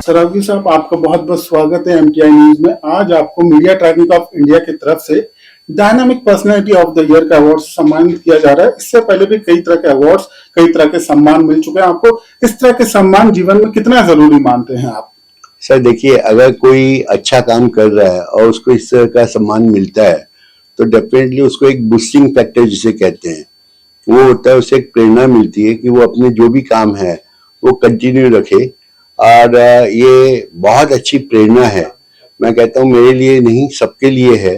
सरावगी साहब, आपका बहुत बहुत स्वागत है एमटीआई न्यूज में। आज आपको मीडिया ट्रैफिक ऑफ इंडिया की तरफ से dynamic personality of the year का अवार्ड सम्मानित किया जा रहा है। इससे पहले भी कई तरह के अवार्ड्स, कई तरह के सम्मान मिल चुके हैं आपको। इस तरह के सम्मान जीवन में कितना जरूरी मानते हैं आप? सर देखिए, अगर कोई अच्छा काम कर रहा है और उसको इस तरह का सम्मान मिलता है तो डेफिनेटली उसको एक बूस्टिंग फैक्टर जिसे कहते हैं वो होता है। उसे एक प्रेरणा मिलती है कि वो अपने जो भी काम है वो कंटिन्यू रखे। और ये बहुत अच्छी प्रेरणा है। मैं कहता हूँ मेरे लिए नहीं, सबके लिए है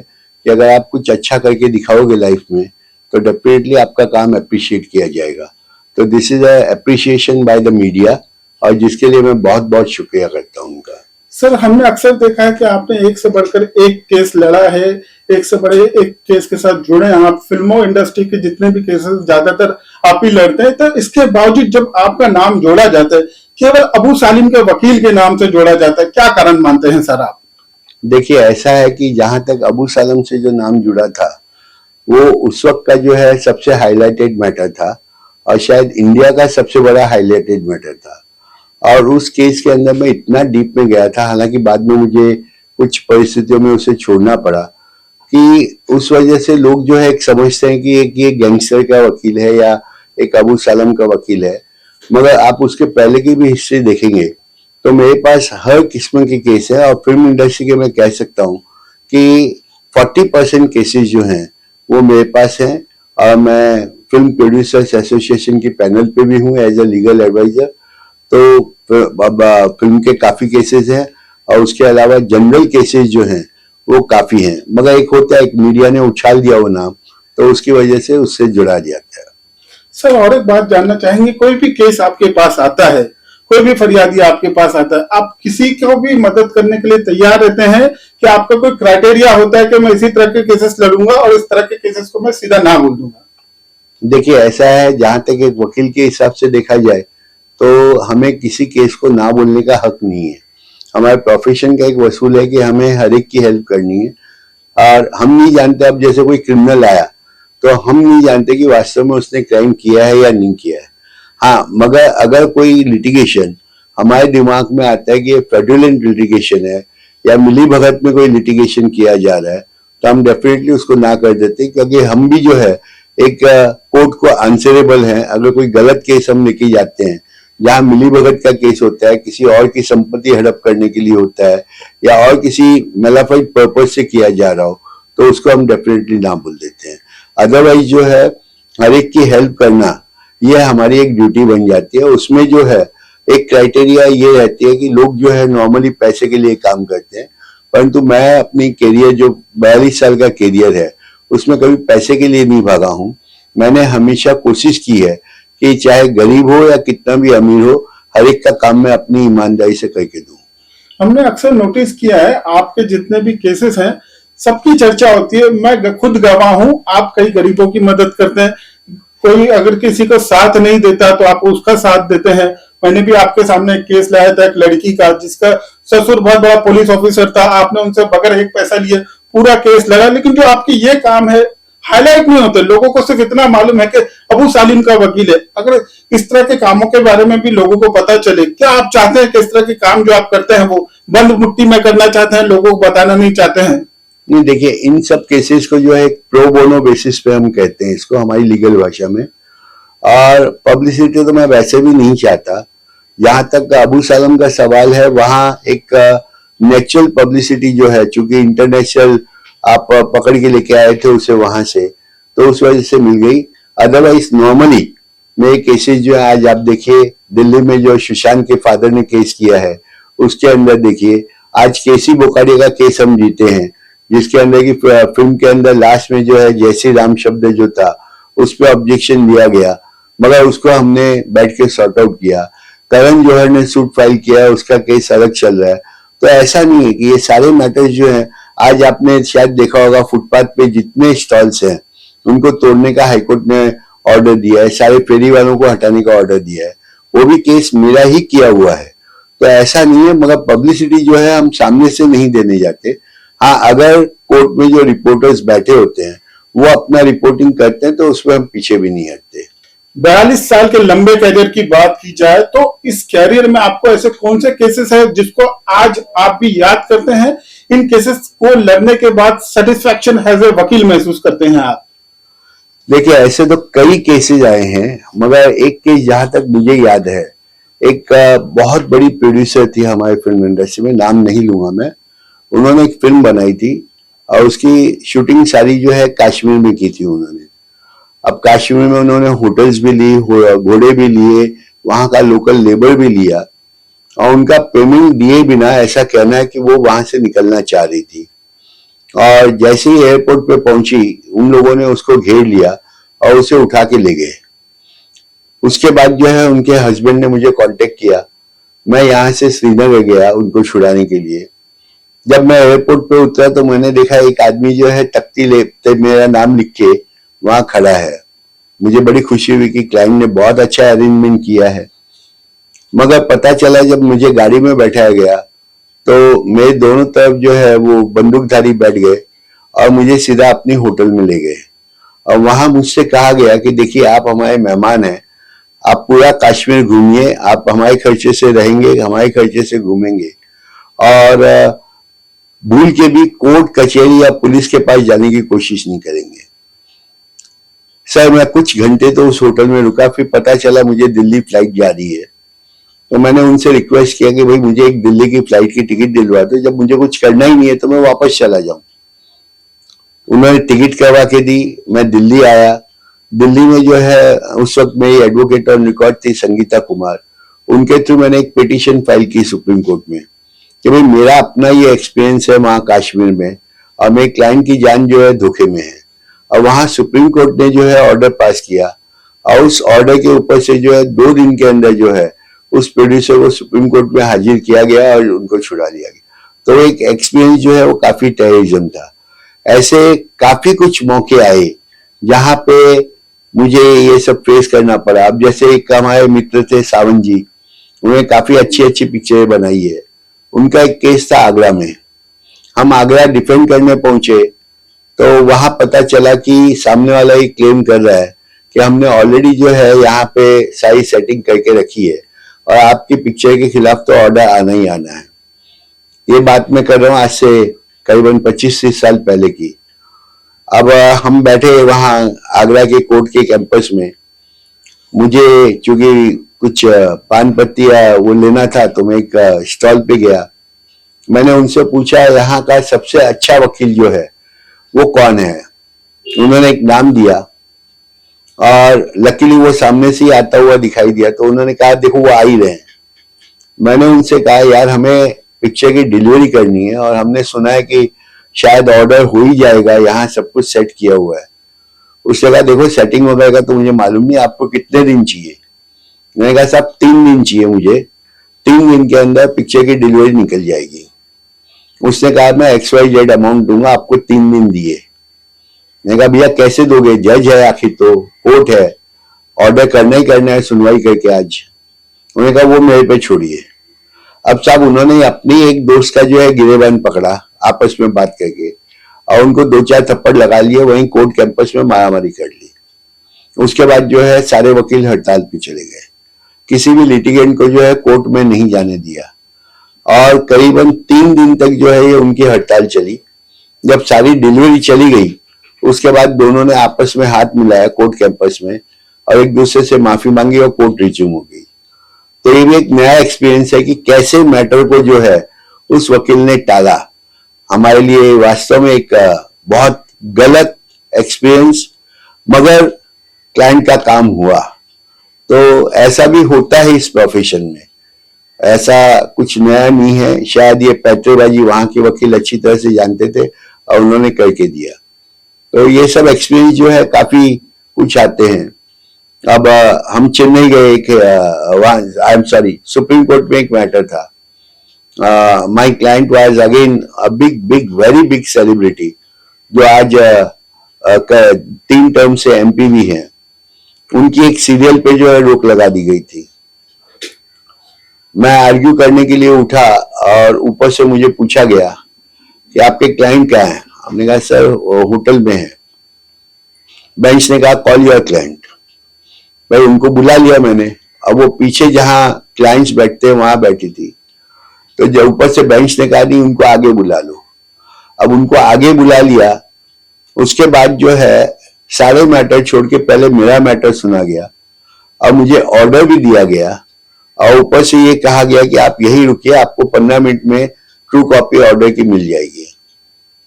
कि अगर आप कुछ अच्छा करके दिखाओगे लाइफ में तो डेफिनेटली आपका काम अप्रिशिएट किया जाएगा। तो this is appreciation by the media, और जिसके लिए मैं बहुत बहुत शुक्रिया करता हूँ उनका। सर, हमने अक्सर देखा है कि आपने एक से बढ़कर एक केस लड़ा है, एक से बड़े एक केस के साथ जुड़े हैं आप। फिल्मों इंडस्ट्री के जितने भी केसेस ज्यादातर आप ही लड़ते हैं, तो इसके बावजूद जब आपका नाम जोड़ा जाता है केवल अबू सालिम के वकील के नाम से जोड़ा जाता है, क्या कारण मानते हैं सर आप? देखिए, ऐसा है कि जहां तक अबू सालम से जो नाम जुड़ा था वो उस वक्त का जो है सबसे हाईलाइटेड मैटर था, और शायद इंडिया का सबसे बड़ा हाईलाइटेड मैटर था। और उस केस के अंदर मैं इतना डीप में गया था, हालांकि बाद में मुझे कुछ परिस्थितियों में उसे छोड़ना पड़ा, कि उस वजह से लोग जो है एक समझते हैं कि एक ये गैंगस्टर का वकील है या एक अबू सालम का वकील है। मगर आप उसके पहले की भी हिस्ट्री देखेंगे तो मेरे पास हर किस्म के केस है। और फिल्म इंडस्ट्री के मैं कह सकता हूँ कि 40% केसेस जो हैं वो मेरे पास हैं। और मैं फिल्म प्रोड्यूसर्स एसोसिएशन के पैनल पे भी हूँ एज ए लीगल एडवाइजर। तो अब फिल्म के काफी केसेस हैं, और उसके अलावा जनरल केसेस जो हैं वो काफी हैं। मगर एक होता है, एक मीडिया ने उछाल दिया वो नाम, तो उसकी वजह से उससे जुड़ा जाता है। सर, और एक बात जानना चाहेंगे, कोई भी केस आपके पास आता है, कोई भी फरियादी आपके पास आता है, आप किसी को भी मदद करने के लिए तैयार रहते हैं कि आपका कोई क्राइटेरिया होता है कि मैं इसी तरह के केसेस लड़ूंगा और इस तरह के केसेस को मैं सीधा ना बोल दूंगा? देखिए, ऐसा है, जहां तक एक वकील के हिसाब से देखा जाए तो हमें किसी केस को ना बोलने का हक नहीं है। हमारे प्रोफेशन का एक वसूल है कि हमें हर एक की हेल्प करनी है। और हम नहीं जानते, अब जैसे कोई क्रिमिनल आया तो हम नहीं जानते कि वास्तव में उसने क्राइम किया है या नहीं किया है। हाँ, मगर अगर कोई लिटिगेशन हमारे दिमाग में आता है कि ये फ्रॉडुलेंट लिटिगेशन है या मिली भगत में कोई लिटिगेशन किया जा रहा है, तो हम डेफिनेटली उसको ना कर देते, क्योंकि हम भी जो है एक कोर्ट को आंसरेबल हैं। अगर कोई गलत केस हम लेके जाते हैं जहां मिली भगत का केस होता है, किसी और की संपत्ति हड़प करने के लिए होता है या और किसी मेलाफाइड पर्पज से किया जा रहा हो, तो उसको हम डेफिनेटली ना बोल देते हैं। अदरवाइज जो है हर एक की हेल्प करना ये हमारी एक ड्यूटी बन जाती है। उसमें जो है एक क्राइटेरिया ये रहती है कि लोग जो है नॉर्मली पैसे के लिए काम करते हैं, परंतु मैं अपनी कैरियर जो 42 साल का कैरियर है उसमें कभी पैसे के लिए नहीं भागा हूँ। मैंने हमेशा कोशिश की है कि चाहे गरीब हो या कितना भी अमीर हो, हर एक का काम मैं अपनी ईमानदारी से करके दूं। हमने अक्सर नोटिस किया है आपके जितने भी केसेस हैं सबकी चर्चा होती है। मैं खुद गवाह हूं, आप कई गरीबों की मदद करते हैं। कोई अगर किसी को साथ नहीं देता तो आप उसका साथ देते हैं। मैंने भी आपके सामने एक केस लाया था एक लड़की का जिसका ससुर बहुत बड़ा पुलिस ऑफिसर था। आपने उनसे बगैर एक पैसा लिए पूरा केस लड़ा। लेकिन जो आपकी ये काम है हाईलाइट नहीं होते, लोगों को सिर्फ इतना मालूम है कि अबू सालिम का वकील है। अगर इस तरह के कामों के बारे में भी लोगों को पता चले, क्या आप चाहते हैं कि इस तरह के काम जो आप करते हैं वो बंद मुट्ठी में करना चाहते हैं, लोगों को बताना नहीं चाहते हैं? नहीं, देखिए, इन सब केसेस को जो है प्रो बोनो बेसिस पे हम कहते हैं इसको हमारी लीगल भाषा में। और पब्लिसिटी तो मैं वैसे भी नहीं चाहता। जहां तक अबू सालम का सवाल है, वहां एक नेचुरल पब्लिसिटी जो है, चूंकि इंटरनेशनल आप पकड़ के लेके आए थे उसे वहां से, तो उस वजह से मिल गई। अदरवाइज नॉर्मली मेरे केसेस जो है, आज आप देखिए दिल्ली में जो सुशांत के फादर ने केस किया है उसके अंदर देखिए, आज केसी बोकारे का केस हम जीते हैं, जिसके अंदर की फिल्म के अंदर लास्ट में जो है जय श्री राम शब्द जो था उस पर ऑब्जेक्शन दिया गया, मगर उसको हमने बैठ के सॉर्ट आउट किया। करण जौहर ने सूट फाइल किया, उसका केस अलग चल रहा है। तो ऐसा नहीं है कि ये सारे मैटर्स जो हैं, आज आपने शायद देखा होगा फुटपाथ पे जितने स्टॉल्स हैं उनको तोड़ने का हाईकोर्ट ने ऑर्डर दिया है, सारे फेरी वालों को हटाने का ऑर्डर दिया है, वो भी केस मेरा ही किया हुआ है। तो ऐसा नहीं है, मगर पब्लिसिटी जो है हम सामने से नहीं देने जाते। हाँ, अगर कोर्ट में जो रिपोर्टर्स बैठे होते हैं वो अपना रिपोर्टिंग करते हैं तो उसमें हम पीछे भी नहीं हटते। 42 साल के लंबे कैरियर की बात की जाए तो इस कैरियर में आपको ऐसे कौन से केसेस है जिसको आज आप भी याद करते हैं, इन केसेस को लड़ने के बाद सेटिस्फैक्शन एज ए वकील महसूस करते हैं आप? देखिए, ऐसे तो कई केसेस आए हैं, मगर एक केस जहां तक मुझे याद है, एक बहुत बड़ी प्रोड्यूसर थी हमारे फिल्म इंडस्ट्री में, नाम नहीं लूंगा मैं। उन्होंने एक फिल्म बनाई थी और उसकी शूटिंग सारी जो है कश्मीर में की थी उन्होंने। अब कश्मीर में उन्होंने होटल्स भी ली, घोड़े भी लिए, वहां का लोकल लेबर भी लिया, और उनका पेमेंट दिए बिना ऐसा कहना है कि वो वहां से निकलना चाह रही थी। और जैसे ही एयरपोर्ट पे पहुंची, उन लोगों ने उसको घेर लिया और उसे उठा के ले गए। उसके बाद जो है उनके हस्बैंड ने मुझे कांटेक्ट किया। मैं यहाँ से श्रीनगर गया उनको छुड़ाने के लिए। जब मैं एयरपोर्ट पे उतरा तो मैंने देखा एक आदमी जो है तख्ती ले मेरा नाम लिख के वहां खड़ा है। मुझे बड़ी खुशी हुई कि क्लाइंट ने बहुत अच्छा अरेंजमेंट किया है। मगर पता चला जब मुझे गाड़ी में बैठाया गया तो मेरे दोनों तरफ जो है वो बंदूकधारी बैठ गए और मुझे सीधा अपनी होटल में ले गए। और वहां मुझसे कहा गया कि देखिए, आप हमारे मेहमान हैं, आप पूरा कश्मीर घूमिए, आप हमारे खर्चे से रहेंगे, हमारे खर्चे से घूमेंगे, और भूल के भी कोर्ट कचहरी या पुलिस के पास जाने की कोशिश नहीं करेंगे। सर, मैं कुछ घंटे तो उस होटल में रुका, फिर पता चला मुझे दिल्ली फ्लाइट जा रही है। तो मैंने उनसे रिक्वेस्ट किया कि भाई मुझे एक दिल्ली की फ्लाइट की टिकट दिलवा दो, जब मुझे कुछ करना ही नहीं है तो मैं वापस चला जाऊं। उन्होंने टिकट करवा के दी, मैं दिल्ली आया। दिल्ली में जो है उस वक्त मेरी एडवोकेट ऑन रिकॉर्ड थी संगीता कुमार। उनके थ्रू मैंने एक पिटीशन फाइल की सुप्रीम कोर्ट में कि भाई मेरा अपना ये एक्सपीरियंस है वहां कश्मीर में, और मेरे क्लाइंट की जान जो है धोखे में है। और वहां सुप्रीम कोर्ट ने जो है ऑर्डर पास किया, और उस ऑर्डर के ऊपर से जो है 2 दिन के अंदर जो है उस प्रोड्यूसर को सुप्रीम कोर्ट में हाजिर किया गया और उनको छुड़ा लिया गया। तो एक एक्सपीरियंस जो है वो काफी टेररिज्म था। ऐसे काफी कुछ मौके आए जहां पे मुझे ये सब फेस करना पड़ा। अब जैसे एक हमारे मित्र थे सावंत जी, उन्होंने काफी अच्छी अच्छी पिक्चरें बनाई है। उनका एक केस था आगरा में। हम आगरा डिफेंड करने पहुंचे तो वहां पता चला कि सामने वाला ये क्लेम कर रहा है कि हमने ऑलरेडी जो है यहाँ पे सारी सेटिंग करके रखी है और आपकी पिक्चर के खिलाफ तो ऑर्डर आना ही आना है। ये बात मैं कर रहा हूँ आज से करीबन 25-30 साल पहले की। अब हम बैठे वहां आगरा के कोर्ट के कैंपस में। मुझे चूंकि कुछ पान पत्ती वो लेना था तो मैं एक स्टॉल पे गया। मैंने उनसे पूछा यहाँ का सबसे अच्छा वकील जो है वो कौन है। उन्होंने एक नाम दिया और लकीली वो सामने से ही आता हुआ दिखाई दिया, तो उन्होंने कहा देखो वो आ ही रहे हैं। मैंने उनसे कहा यार हमें पिक्चर की डिलीवरी करनी है और हमने सुना है कि शायद ऑर्डर हो ही जाएगा, यहाँ सब कुछ सेट किया हुआ है। उसने कहा देखो सेटिंग वगैरह का तो मुझे मालूम नहीं, आपको कितने दिन चाहिए। मैंने कहा साहब 3 दिन चाहिए मुझे, 3 दिन के अंदर पिक्चर की डिलीवरी निकल जाएगी। उसने कहा मैं XYZ अमाउंट दूंगा, आपको 3 दिन दिए। मैंने कहा भैया कैसे दोगे, जज है आखिर, तो कोर्ट है, ऑर्डर करना ही करना है सुनवाई करके आज। उन्होंने कहा वो मेरे पे छोड़िए। अब साहब उन्होंने अपनी एक दोस्त का जो है गिरेबान पकड़ा आपस में बात करके और उनको 2-4 थप्पड़ लगा लिए, वहीं कोर्ट कैंपस में मारामारी कर ली। उसके बाद जो है सारे वकील हड़ताल पे चले गए, किसी भी लिटिगेंट को जो है कोर्ट में नहीं जाने दिया और करीबन 3 दिन तक जो है ये उनकी हड़ताल चली। जब सारी डिलीवरी चली गई उसके बाद दोनों ने आपस में हाथ मिलाया कोर्ट कैंपस में और एक दूसरे से माफी मांगी और कोर्ट रिज्यूम हो गई। तो ये भी एक नया एक्सपीरियंस है कि कैसे मैटर को जो है उस वकील ने टाला। हमारे लिए वास्तव में एक बहुत गलत एक्सपीरियंस, मगर क्लाइंट का काम हुआ। तो ऐसा भी होता है इस प्रोफेशन में, ऐसा कुछ नया नहीं है। शायद ये पैटर्नबाजी वहां के वकील अच्छी तरह से जानते थे और उन्होंने करके दिया। तो ये सब एक्सपीरियंस जो है काफी कुछ आते हैं। अब हम चेन्नई गए, एक I am sorry supreme court में एक मैटर था। My client was again a big very big celebrity जो आज 3 टर्म से MP भी हैं। उनकी एक सीरियल पे जो है रोक लगा दी गई थी। मैं आर्ग्यू करने के लिए उठा और ऊपर से मुझे पूछा गया कि आपके क्लाइंट क्या है। हमने कहा सर होटल में है। बेंच ने कहा कॉल योर क्लाइंट। भाई उनको बुला लिया मैंने। अब वो पीछे जहाँ क्लाइंट्स बैठते हैं वहां बैठी थी, तो जब ऊपर से बेंच ने कहा नहीं उनको आगे बुला लो। अब उनको आगे बुला लिया, उसके बाद जो है सारे मैटर छोड़ के पहले मेरा मैटर सुना गया और मुझे ऑर्डर भी दिया गया, और ऊपर से ये कहा गया कि आप यही रुकिए, आपको 15 मिनट में ट्रू कॉपी ऑर्डर की मिल जाएगी।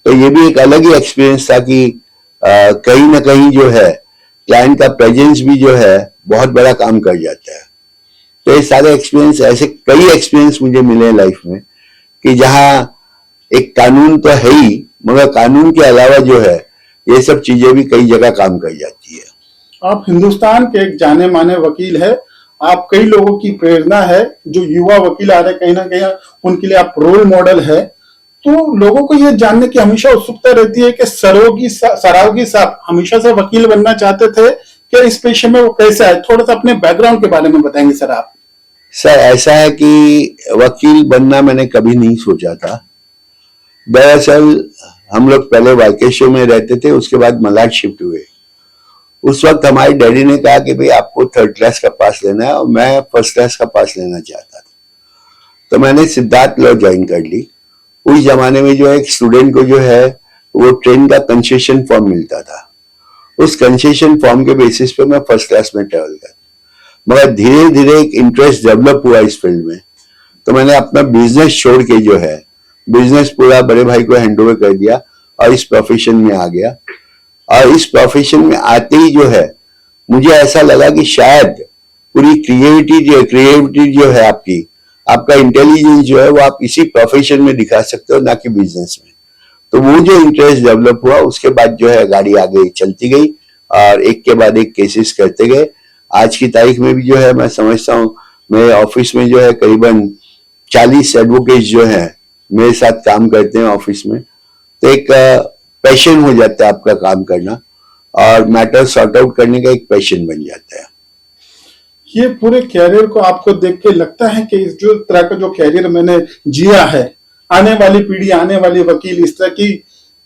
तो ये भी एक अलग ही एक्सपीरियंस था कि कहीं ना कहीं जो है क्लाइंट का प्रेजेंस भी जो है बहुत बड़ा काम कर जाता है। तो ये सारे एक्सपीरियंस, ऐसे कई एक्सपीरियंस मुझे मिले लाइफ में कि जहाँ एक कानून तो है ही, मगर कानून के अलावा जो है ये सब चीजें भी कई जगह काम कर जाती है। आप हिंदुस्तान के एक जाने माने वकील है, आप कई लोगों की प्रेरणा है, जो युवा वकील आ रहे कहीं ना कहीं उनके लिए आप रोल मॉडल है। तो लोगों को ये जानने की हमेशा उत्सुकता रहती है कि सरावगी साहब हमेशा से वकील बनना चाहते थे कि इस पेशे में वो कैसे आए? थोड़ा सा अपने बैकग्राउंड के बारे में बताएंगे सर आप। सर ऐसा है कि वकील बनना मैंने कभी नहीं सोचा था। दरअसल हम लोग पहले वाइकेशो में रहते थे, उसके बाद मलाड शिफ्ट हुए। उस वक्त हमारे डैडी ने कहा कि भाई आपको 3rd क्लास का पास लेना है, और मैं 1st क्लास का पास लेना चाहता था। तो मैंने सिद्धार्थ लॉ ज्वाइन कर ली। उस जमाने में जो है एक स्टूडेंट को जो है वो ट्रेन का कंसेशन फॉर्म मिलता था। उस कंसेशन फॉर्म के बेसिस पे मैं 1st क्लास में ट्रेवल कर, मगर धीरे धीरे एक इंटरेस्ट डेवलप हुआ इस फील्ड में। तो मैंने अपना बिजनेस छोड़ के जो है बिजनेस पूरा बड़े भाई को हैंड ओवर कर दिया और इस प्रोफेशन में आ गया। और इस प्रोफेशन में आते ही जो है मुझे ऐसा लगा कि शायद पूरी क्रिएटिविटी जो है आपका इंटेलिजेंस जो है वो आप इसी प्रोफेशन में दिखा सकते हो, ना कि बिजनेस में। तो वो जो इंटरेस्ट डेवलप हुआ, उसके बाद जो है गाड़ी आगे चलती गई और एक के बाद एक केसेस करते गए। आज की तारीख में भी जो है मैं समझता हूँ मेरे ऑफिस में जो है करीबन 40 एडवोकेट जो है मेरे साथ काम करते हैं ऑफिस में। तो एक पैशन हो जाता है आपका काम करना, और मैटर सॉर्ट आउट करने का एक पैशन बन जाता है। ये पूरे कैरियर को आपको देख के लगता है कि इस जो तरह का जो कैरियर मैंने जिया है, आने वाली पीढ़ी, आने वाले वकील इस तरह की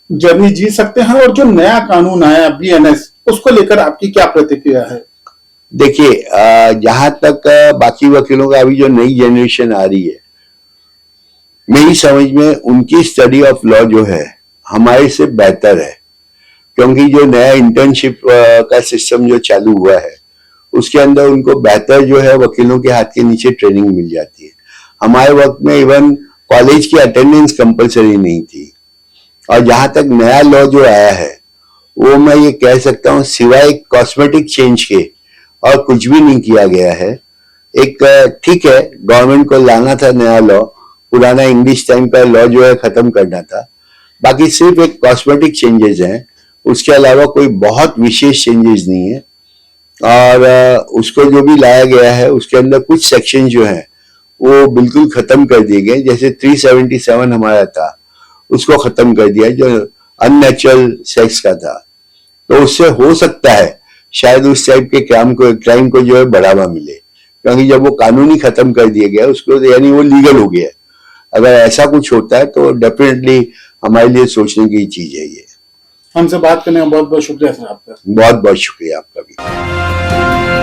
जर्नी जी सकते हैं? और जो नया कानून आया BNS, उसको लेकर आपकी क्या प्रतिक्रिया है? देखिए, जहां तक बाकी वकीलों का अभी जो नई जनरेशन आ रही है, मेरी समझ में उनकी स्टडी ऑफ लॉ जो है हमारे से बेहतर है। क्योंकि जो नया इंटर्नशिप का सिस्टम जो चालू हुआ है उसके अंदर उनको बेहतर जो है वकीलों के हाथ के नीचे ट्रेनिंग मिल जाती है। हमारे वक्त में इवन कॉलेज की अटेंडेंस कंपलसरी नहीं थी। और जहां तक नया लॉ जो आया है वो मैं ये कह सकता हूँ सिवाय कॉस्मेटिक चेंज के और कुछ भी नहीं किया गया है। एक ठीक है, गवर्नमेंट को लाना था नया लॉ, पुराना इंग्लिश टाइम का लॉ जो है खत्म करना था। बाकी सिर्फ एक कॉस्मेटिक चेंजेस हैं, उसके अलावा कोई बहुत विशेष चेंजेस नहीं है। और उसको जो भी लाया गया है उसके अंदर कुछ सेक्शन जो है वो बिल्कुल खत्म कर दिए गए। जैसे 377 हमारा था, उसको खत्म कर दिया जो अननेचुरल सेक्स का था। तो उससे हो सकता है शायद उस टाइप के क्राइम को जो है बढ़ावा मिले, क्योंकि जब वो कानूनी खत्म कर दिया गया उसको, यानी वो लीगल हो गया। अगर ऐसा कुछ होता है तो डेफिनेटली हमारे लिए सोचने की चीज है ये। हमसे बात करने का बहुत बहुत शुक्रिया सर आपका। बहुत बहुत शुक्रिया आपका भी।